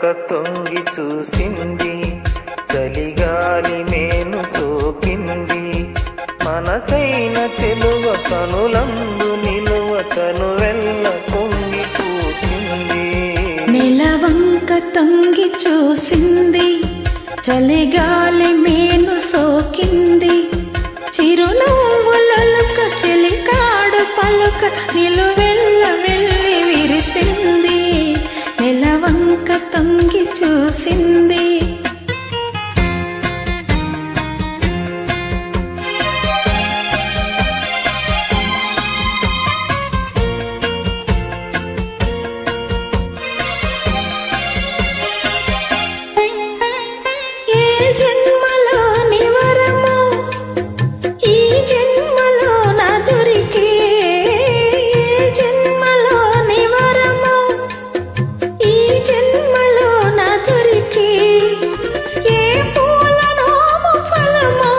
నెలవంక తొంగి చూసింది, చలిగాలి మేను సోకింది. మనసైన చెలువ కనులందు నిలువ తనువెల్ల పొంగి కూచింది. నెలవంక తొంగి చూసింది, చలిగాలి మేను సోకింది. చిరునవ్వులొలుక చెలికాడు పలుక నిలువెల్ల వెళ్ళి విరిసింది. నెలవంక తొంగి చూసింది. జన్మలోని వరము ఈ జన్మలో నా దొరికే, జన్మలోని వరము ఈ జన్మలో నా దొరికే. ఏ పూలనోము ఫలమో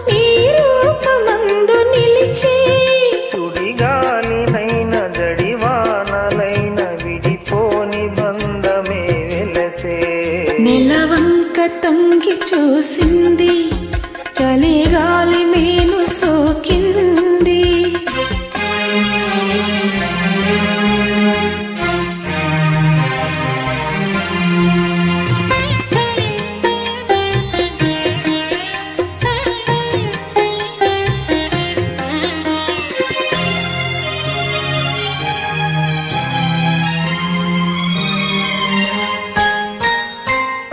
నీ రూపమందు నిలిచే. సుడిగాలినైన జడివానలైన విడిపోని బంధమే వెలసే. నెలవంక తొంగి చూసింది, చలిగాలి మేను సోకింది.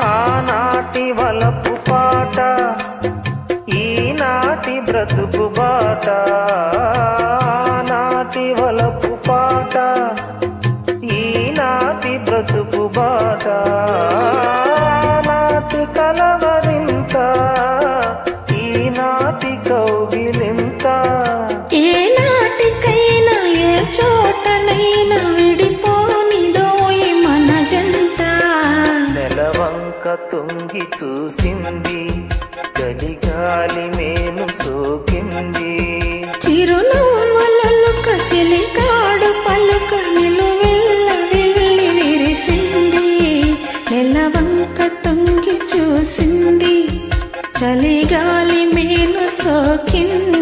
ఆనాటి వలపు పాట ఈనాటి బ్రతుకు బాట. ఆనాటి వలపు పాట ఈనాటి బ్రతుకు బాట. ఆనాటి కలవరింత ఈనాటి కౌగిలింత. ఏ నాటికైనా ఏ చోటనైనా విడిపోనిదోయి మన జంట. నెలవంక తొంగి చూసింది, చలిగాలి మేను సోకింది. చిరునవ్వులొలుక చెలికాడు పలుక నిలువెల్ల వెళ్ళి విరిసింది. నెలవంక తొంగి చూసింది, చలిగాలి మేను సోకింది.